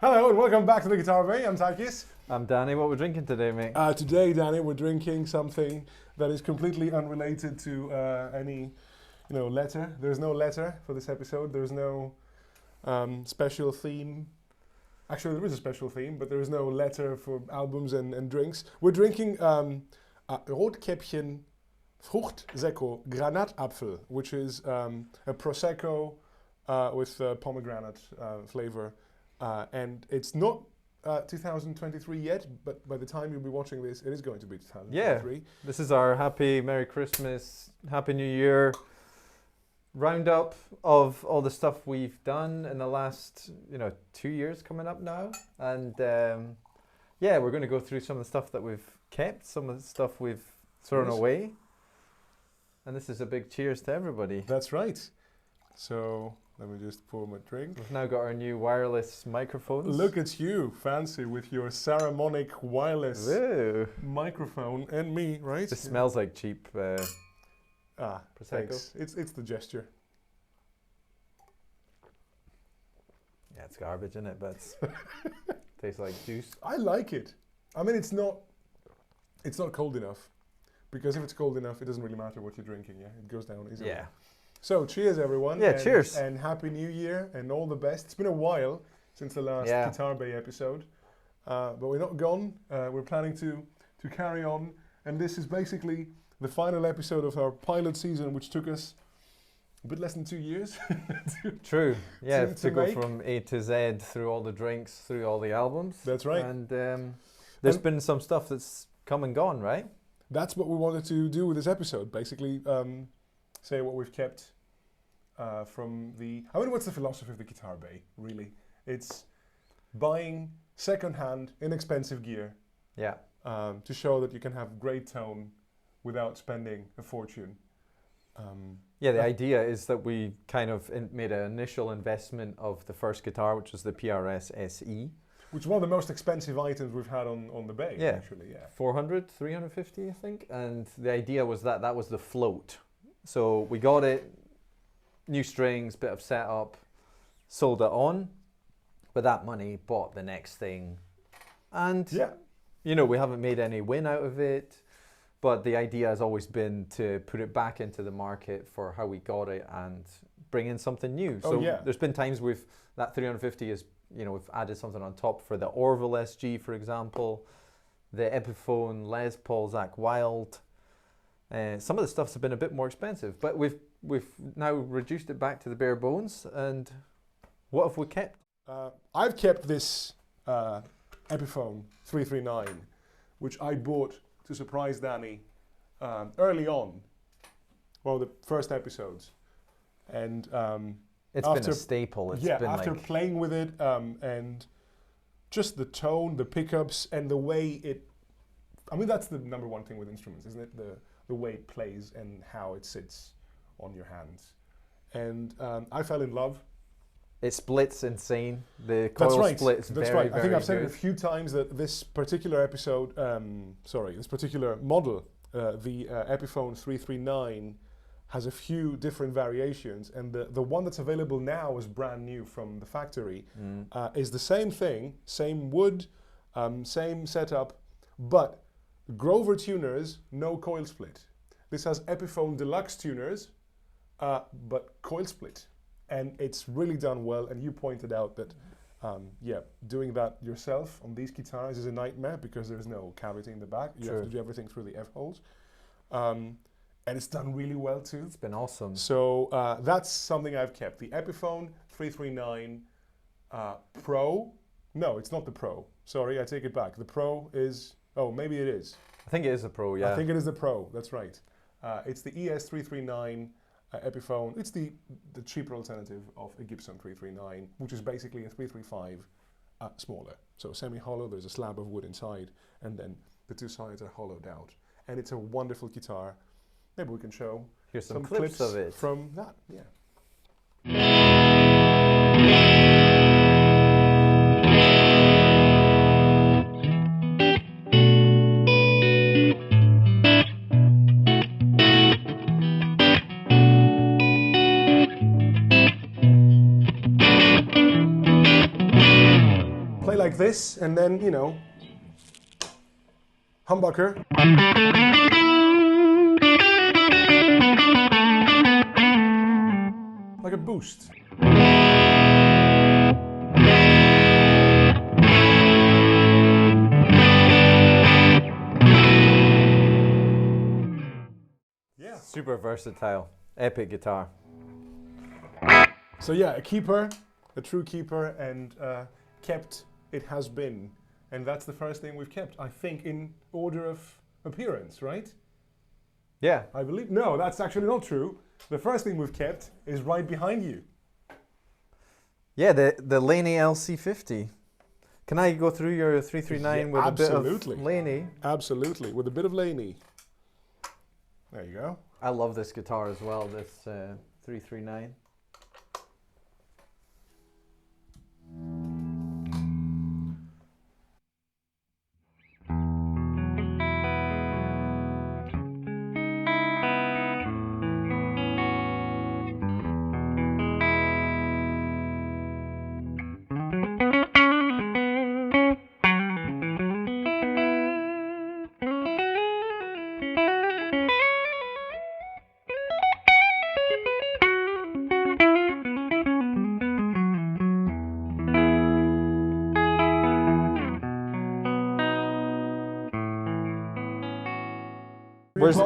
Hello and welcome back to the Guitar Bay. I'm Takis. I'm Danny. What we're drinking today, mate? Today, Danny, we're drinking something that is completely unrelated to any, letter. There's no letter for this episode. There's no special theme. Actually, there is a special theme, but there is no letter for albums and drinks. We're drinking Rotkäppchen Fruchtsekko Granatapfel, which is a Prosecco with pomegranate flavor. And it's not 2023 yet, but by the time you'll be watching this, it is going to be 2023. Yeah, this is our happy Merry Christmas, Happy New Year roundup of all the stuff we've done in the last, 2 years coming up now. And we're going to go through some of the stuff that we've kept, some of the stuff we've thrown away. And this is a big cheers to everybody. That's right. So let me just pour my drink. We've now got our new wireless microphones. Look at you, fancy with your Saramonic wireless microphone and me, right? This smells like cheap Prosecco. Thanks. It's the gesture. Yeah, it's garbage, isn't it? But it tastes like juice. I like it. I mean, it's not cold enough, because if it's cold enough, it doesn't really matter what you're drinking. Yeah, it goes down easily. Yeah. So, cheers, everyone. Yeah, cheers. And Happy New Year and all the best. It's been a while since the last Guitar Bay episode, but we're not gone. We're planning to carry on, and this is basically the final episode of our pilot season, which took us a bit less than 2 years. True. Yeah, to go make. from A to Z through all the drinks, through all the albums. That's right. And there's been some stuff that's come and gone, right? That's what we wanted to do with this episode, basically. Say what we've kept from the... I mean, what's the philosophy of the Guitar Bay, really? It's buying second-hand, inexpensive gear to show that you can have great tone without spending a fortune. The idea is that we kind of made an initial investment of the first guitar, which was the PRS SE. Which is one of the most expensive items we've had on the Bay, actually. Yeah, 400, 350, I think. And the idea was that was the float. So we got it, new strings, bit of setup, sold it on. With that money, bought the next thing. And, we haven't made any win out of it. But the idea has always been to put it back into the market for how we got it and bring in something new. So there's been times that 350 is, we've added something on top for the Orville SG, for example, the Epiphone, Les Paul, Zakk Wylde. Some of the stuff's been a bit more expensive, but we've now reduced it back to the bare bones. And what have we kept? I've kept this Epiphone 339, which I bought to surprise Danny early on. Well, the first episodes, and it's been a staple. It's been after playing with it and just the tone, the pickups, and the way it. I mean, that's the number one thing with instruments, isn't it? The way it plays and how it sits on your hands. And I fell in love. It splits insane. The coil splits That's right. I think I've said it a few times that this particular episode, this particular model, the Epiphone 339, has a few different variations. And the one that's available now is brand new from the factory. Is the same thing, same wood, same setup, but Grover tuners, no coil split. This has Epiphone Deluxe tuners, but coil split. And it's really done well. And you pointed out that, doing that yourself on these guitars is a nightmare because there's no cavity in the back. You have to do everything through the F-holes. And it's done really well too. It's been awesome. So that's something I've kept. The Epiphone 339 Pro. No, it's not the Pro. Sorry, I take it back. The Pro is... Oh, maybe it is. I think it is the Pro, yeah. I think it is the Pro, that's right. It's the ES339 Epiphone. It's the cheaper alternative of a Gibson 339, which is basically a 335 smaller. So semi-hollow, there's a slab of wood inside, and then the two sides are hollowed out. And it's a wonderful guitar. Maybe we can show Here's some clips of it from that, this, and then, you know, humbucker. Like a boost. Yeah. Super versatile, epic guitar. So yeah, a keeper, a true keeper, and kept it has been. And that's the first thing we've kept, I think, in order of appearance, right? Yeah. I believe. No, that's actually not true. The first thing we've kept is right behind you. Yeah, the Laney LC50. Can I go through your 339 with absolutely. a bit of Laney? Absolutely, with a bit of Laney. There you go. I love this guitar as well, this 339.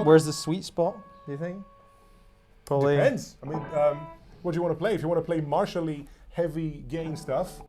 Where's the sweet spot, do you think? Probably. Depends. I mean, what do you want to play? If you want to play martially heavy gain stuff.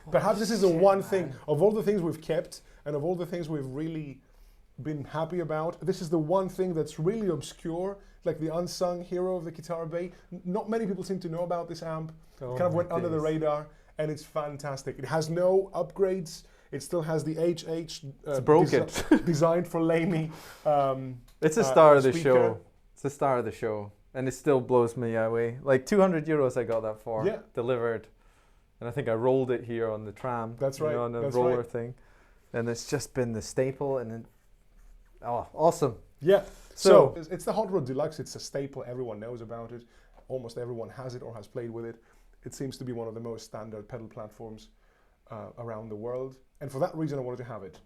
Perhaps this is the one thing, of all the things we've kept and of all the things we've really been happy about, this is the one thing that's really obscure, like the unsung hero of the Guitar Bay. Not many people seem to know about this amp. It kind of went under the radar, and it's fantastic. It has no upgrades. It still has the HH it's broken. Designed for Laney. It's a star of the show. It's a star of the show, and it still blows me away. Like €200 I got that for, delivered. And I think I rolled it here on the tram. That's right. On the roller thing. And it's just been the staple, and awesome. Yeah. So it's the Hot Rod Deluxe. It's a staple. Everyone knows about it. Almost everyone has it or has played with it. It seems to be one of the most standard pedal platforms around the world. And for that reason, I wanted to have it.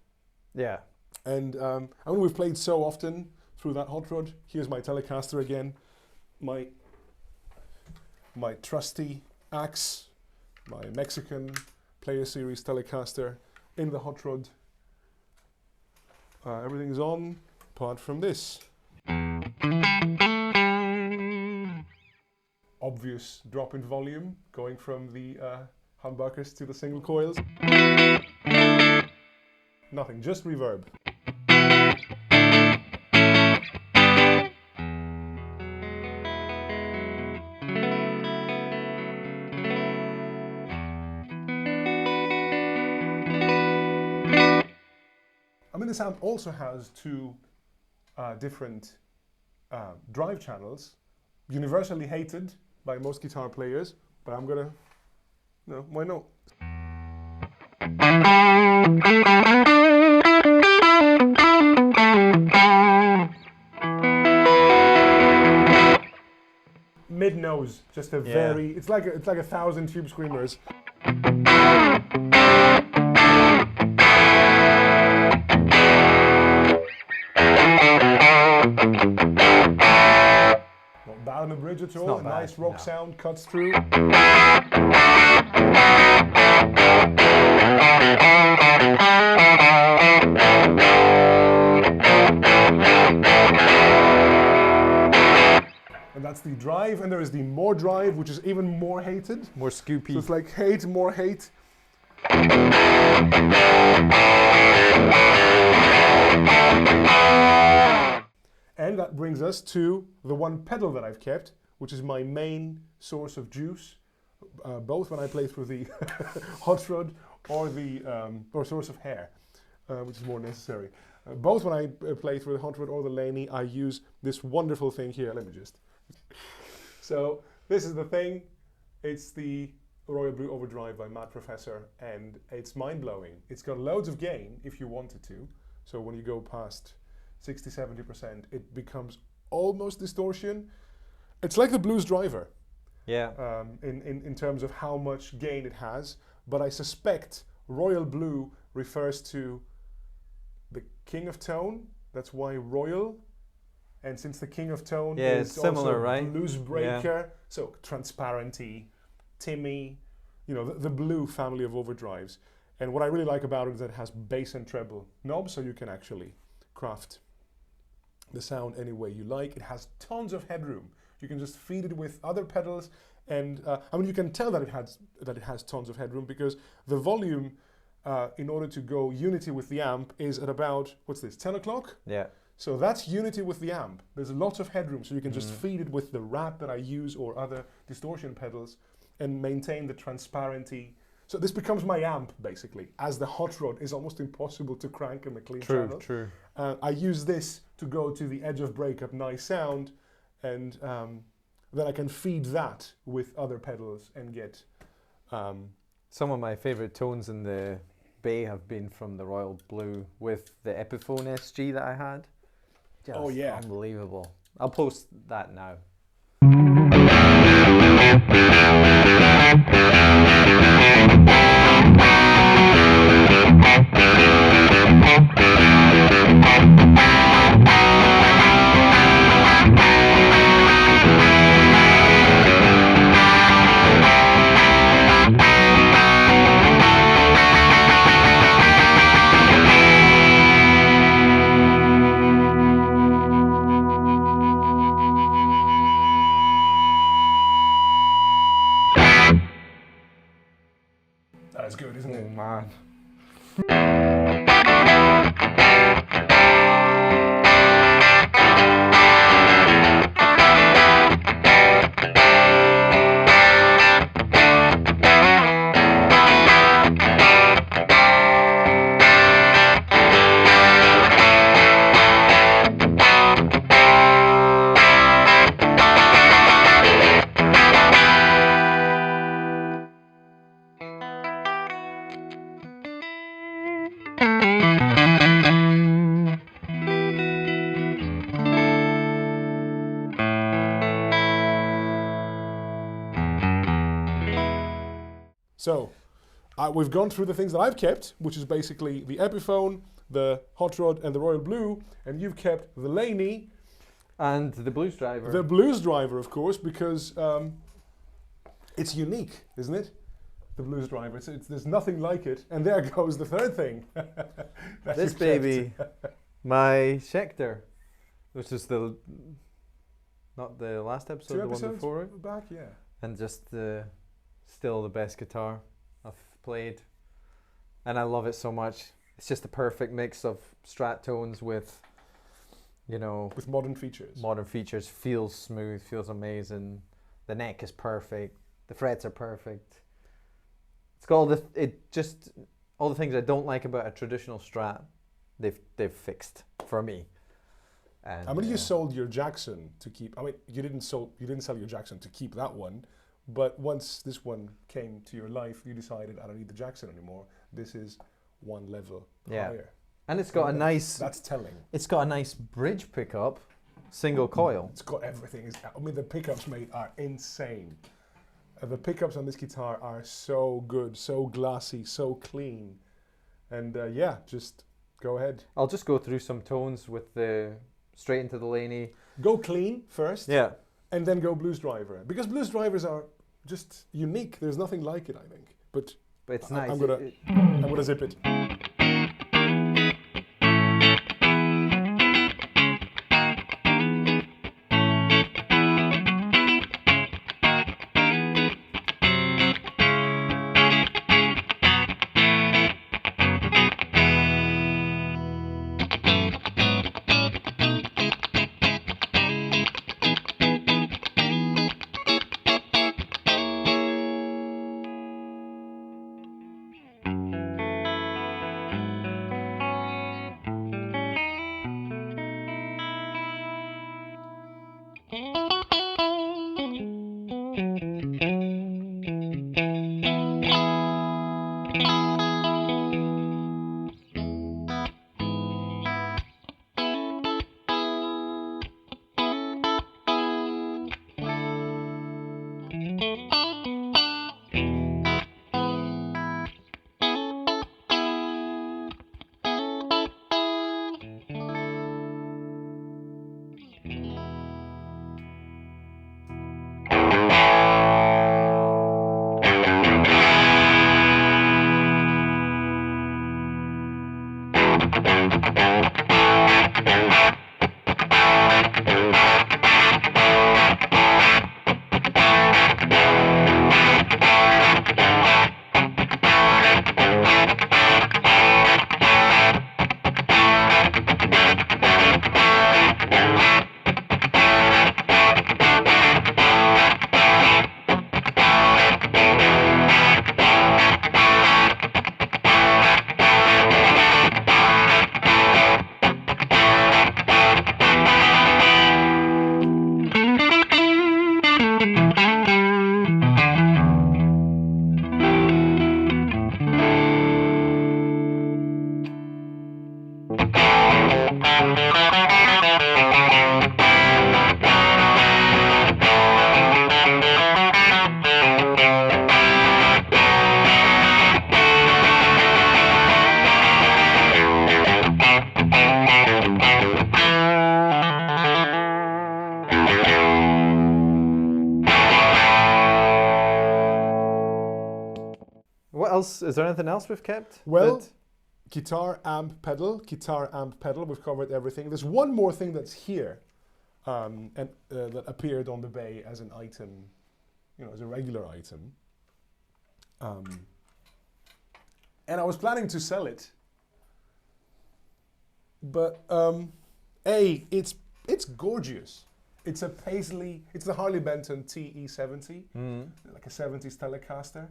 Yeah. And I mean, we've played so often through that Hot Rod. Here's my Telecaster again. My trusty Axe. My Mexican Player Series Telecaster in the Hot Rod. Everything's on, apart from this. Obvious drop in volume, going from the humbuckers to the single coils. Nothing, just reverb. I mean, this amp also has two different drive channels, universally hated by most guitar players, but I'm gonna, no, why not? Mid nose, just a very, it's like a 1,000 tube screamers. Not bad on the bridge at all. A nice rock sound cuts through. That's the drive, and there is the more drive, which is even more hated. More scoopy. So it's like hate, more hate. And that brings us to the one pedal that I've kept, which is my main source of juice, both when I play through the hot rod or the or source of hair, which is more necessary. Both when I play through the hot rod or the Laney, I use this wonderful thing here. Let me just. So this is the thing. It's the Royal Blue Overdrive by Mad Professor, and it's mind-blowing. It's got loads of gain if you wanted to. So when you go past 60-70%, it becomes almost distortion. It's like the blues driver. Yeah. In terms of how much gain it has, but I suspect Royal Blue refers to the King of Tone. That's why Royal. And since the King of Tone is similar, also right? Blues Breaker, so Transparenty, Timmy, you know, the Blue family of overdrives. And what I really like about it is that it has bass and treble knobs, so you can actually craft the sound any way you like. It has tons of headroom. You can just feed it with other pedals, and I mean, you can tell that it has tons of headroom because the volume, in order to go unity with the amp, is at about, what's this, 10 o'clock? Yeah. So that's unity with the amp. There's lots of headroom, so you can just feed it with the rat that I use or other distortion pedals and maintain the transparency. So this becomes my amp, basically, as the hot rod is almost impossible to crank in the clean channel. True. I use this to go to the edge of breakup, nice sound, and then I can feed that with other pedals and get... Some of my favourite tones in the Bay have been from the Royal Blue with the Epiphone SG that I had. Just unbelievable. I'll post that now. That's good, isn't it? Oh man. So, we've gone through the things that I've kept, which is basically the Epiphone, the Hot Rod, and the Royal Blue, and you've kept the Laney. And the Blues Driver. The Blues Driver, of course, because it's unique, isn't it? The Blues Driver. There's nothing like it. And there goes the third thing. This baby, my Schecter, which is not the last episode, the one before it. Back, yeah. And just still the best guitar I've played, and I love it so much. It's just a perfect mix of Strat tones with, you know, with modern features. Modern features. Feels smooth, feels amazing. The neck is perfect. The frets are perfect. It's got all the things I don't like about a traditional Strat. They've fixed for me. And I mean, you sold your Jackson to keep. I mean, you didn't sell your Jackson to keep that one. But once this one came to your life, you decided, I don't need the Jackson anymore. This is one level higher. And it's got a nice... That's telling. It's got a nice bridge pickup, single coil. It's got everything. I mean, the pickups, mate, are insane. The pickups on this guitar are so good, so glassy, so clean. And yeah, just go ahead. I'll just go through some tones with the straight into the Laney. Go clean first. Yeah. And then go Blues Driver. Because Blues Drivers are just unique. There's nothing like it, I think. But it's nice. I'm gonna zip it. What else? Is there anything else we've kept? Well, guitar amp pedal, we've covered everything. There's one more thing that's here, and that appeared on the bay as an item, you know, as a regular item. And I was planning to sell it, but it's gorgeous. It's a Paisley, it's the Harley Benton TE70, like a 70s Telecaster.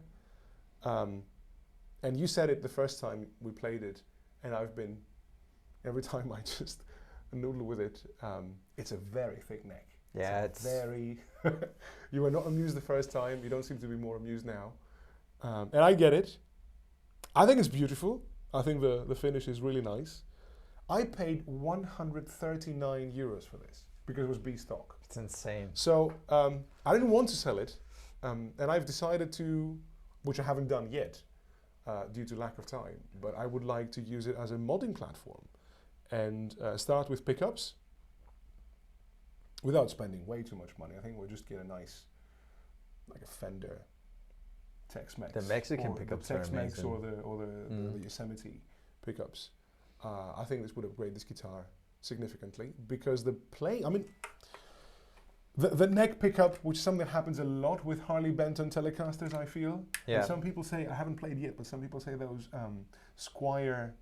And you said it the first time we played it, and I've been, every time I just noodle with it, it's a very thick neck. Yeah, it's very, you were not amused the first time, you don't seem to be more amused now. And I get it. I think it's beautiful. I think the finish is really nice. I paid 139 euros for this, because it was B stock. It's insane. So I didn't want to sell it, and I've decided to, which I haven't done yet, due to lack of time, but I would like to use it as a modding platform and start with pickups without spending way too much money. I think we'll just get a nice, like a Fender Tex-Mex. The Mexican pickups are amazing. Or the Yosemite pickups. I think this would upgrade this guitar significantly, because the playing, I mean, the neck pickup, which is something that happens a lot with Harley Benton Telecasters, I feel. Yeah. And some people say, I haven't played yet, but some people say those Squire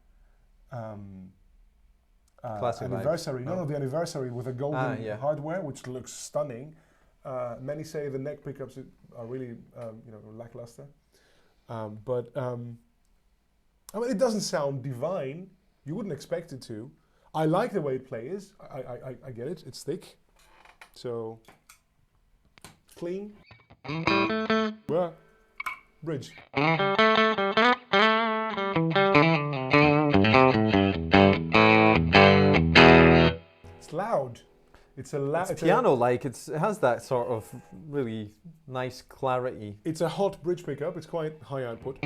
anniversary, the anniversary with a golden hardware, which looks stunning. Many say the neck pickups are really, lackluster. But I mean, it doesn't sound divine. You wouldn't expect it to. I like the way it plays. I get it. It's thick. So, clean. Well, bridge. It's loud. It's a loud. It's piano-like. It has that sort of really nice clarity. It's a hot bridge pickup. It's quite high output.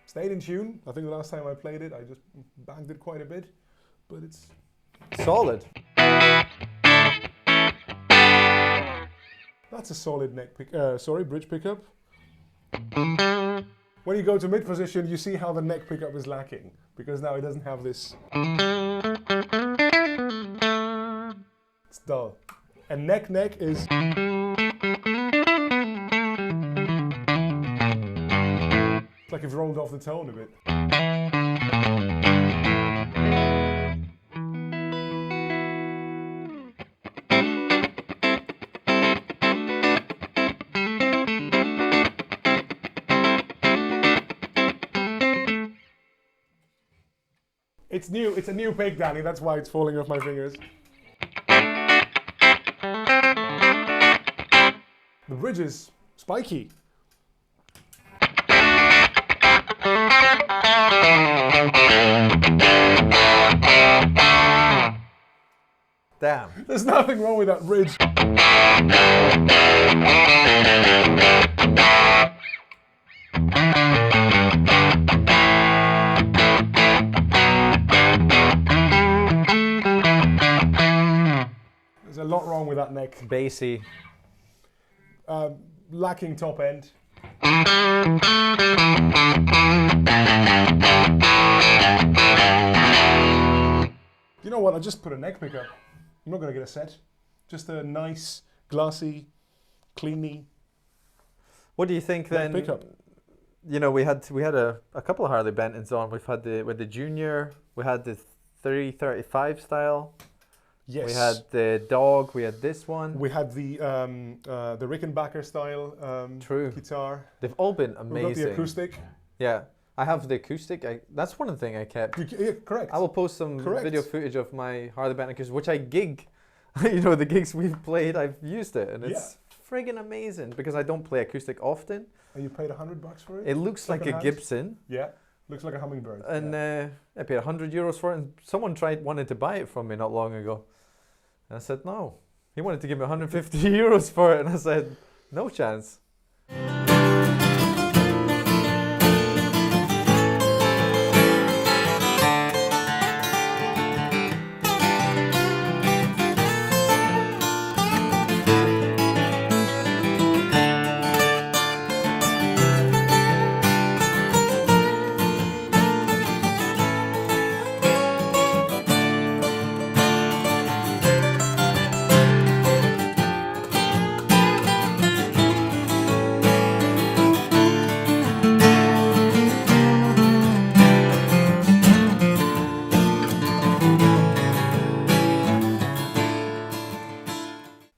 Stayed in tune. I think the last time I played it, I just banged it quite a bit, but it's solid. That's a solid bridge pickup. When you go to mid position, you see how the neck pickup is lacking, because now it doesn't have this. It's dull. And neck is. It's like it's rolled off the tone a bit. It's new. It's a new pick, Danny. That's why it's falling off my fingers. The bridge is spiky. Damn. There's nothing wrong with that bridge. There's a lot wrong with that neck. Bassy. Lacking top end. You know what? I just put a neck pickup. I'm not going to get a set. Just a nice, glassy, cleany What do you think neck then? pickup. You know, we had a couple of Harley Bentons on. We've had the Junior, we had the 335 style. Yes. We had the Dog. We had this one. We had the Rickenbacker style True. guitar. They've all been We've got amazing. the acoustic. Yeah, I have the acoustic. That's one of the things I kept. Yeah, correct. I will post some Correct. video footage of my Harley Benton acoustic, which I gig. You know, the gigs we've played, I've used it, and it's friggin' amazing because I don't play acoustic often. And you paid $100 for it? It looks like a Second-hand? Gibson, Yeah, looks like a hummingbird. and I paid €100 for it. And someone wanted to buy it from me not long ago, and I said no. He wanted to give me €150 for it, and I said no chance.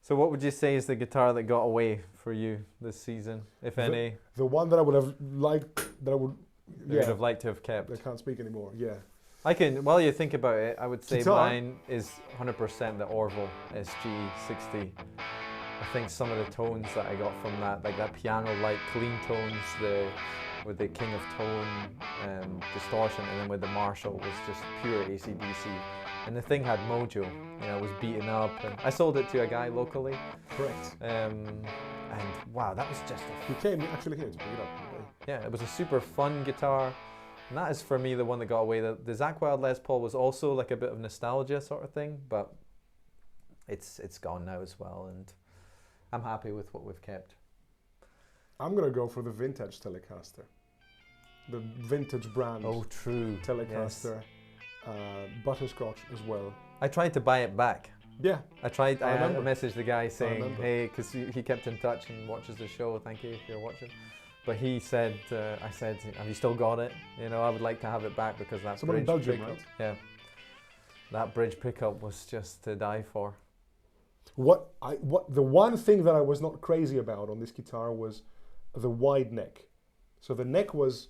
So what would you say is the guitar that got away for you this season, if any? The one that I would have liked, that I would, You would have liked to have kept. I can't speak anymore. Yeah. I can, while you think about it, I would say Guitar? mine is 100% the Orville SG60. I think some of the tones that I got from that, like that piano-like clean tones, with the King of Tone distortion, and then with the Marshall was just pure AC/DC. And the thing had mojo, you know, it was beaten up. And I sold it to a guy locally. Correct. And wow, that was just You came actually here to pick it up. Right? yeah, it was a super fun guitar. And that is for me the one that got away. The Zakk Wylde Les Paul was also like a bit of nostalgia sort of thing, but it's gone now as well, and I'm happy with what we've kept. I'm going to go for the vintage Telecaster. The vintage brand Oh, true. Telecaster. Butterscotch as well. I tried to buy it back. Yeah. I tried. I remember. messaged the guy saying, remember. "Hey," because he kept in touch and watches the show. Thank you if you're watching. But he said, "I said, have you still got it? You know, I would like to have it back because that Someone in bridge Belgium, pickup, right? yeah, that bridge pickup was just to die for." What the one thing that I was not crazy about on this guitar was the wide neck. So the neck was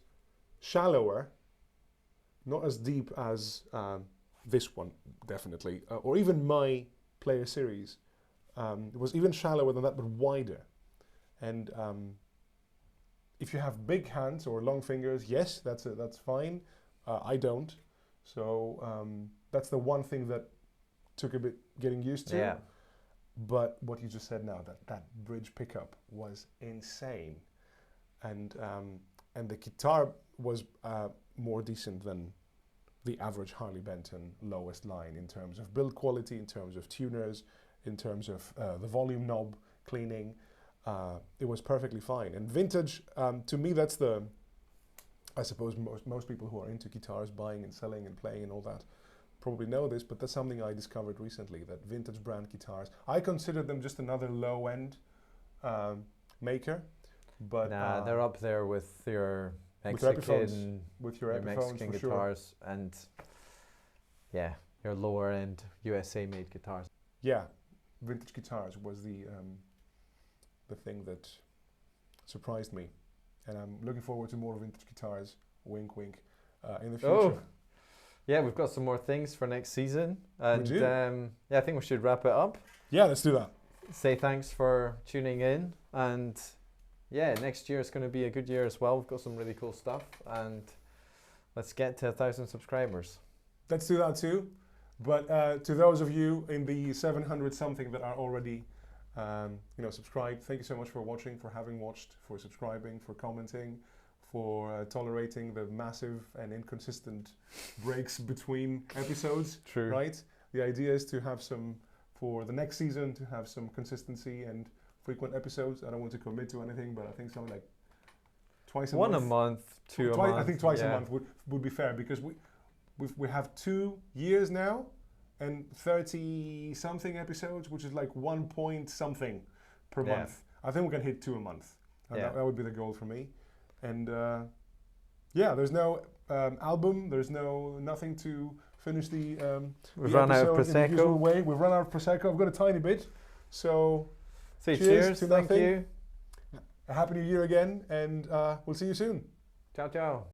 shallower, not as deep as this one, definitely, or even my Player Series. It was even shallower than that, but wider. And if you have big hands or long fingers, yes, that's fine. I don't, so that's the one thing that took a bit getting used to. Yeah. But what you just said now, that bridge pickup was insane, and the guitar was more decent than the average Harley Benton lowest line in terms of build quality, in terms of tuners, in terms of the volume knob cleaning. It was perfectly fine. And vintage, to me, that's I suppose most people who are into guitars, buying and selling and playing and all that, probably know this, but that's something I discovered recently, that vintage brand guitars, I consider them just another low-end maker, but Nah, they're up there with your with your Mexican, with your Epiphones Mexican for sure. guitars, and yeah, your lower end USA made guitars. Yeah, vintage guitars was the thing that surprised me, and I'm looking forward to more vintage guitars. Wink, wink. In the future. Oh. Yeah, we've got some more things for next season, and do. yeah, I think we should wrap it up. Yeah, let's do that. Say thanks for tuning in, and yeah, next year is going to be a good year as well. We've got some really cool stuff, and let's get to 1,000 subscribers. Let's do that too. But to those of you in the 700 something that are already subscribed, thank you so much for watching, for having watched, for subscribing, for commenting, for tolerating the massive and inconsistent breaks between episodes. True. Right? The idea is to have for the next season, to have some consistency and frequent episodes. I don't want to commit to anything, but I think something like twice a One month. a month, two a month. I think twice a yeah. month would be fair, because we have 2 years now and 30 something episodes, which is like 1 point something per Yeah. month. I think we can hit 2 a month. And Yeah. that would be the goal for me. And yeah, there's no album, there's nothing to finish the We've the run out of episode in the usual Prosecco. way. We've run out of Prosecco. I've got a tiny bit. So Say Cheers cheers, to thank nothing. you. a happy new year again, and we'll see you soon. Ciao, ciao.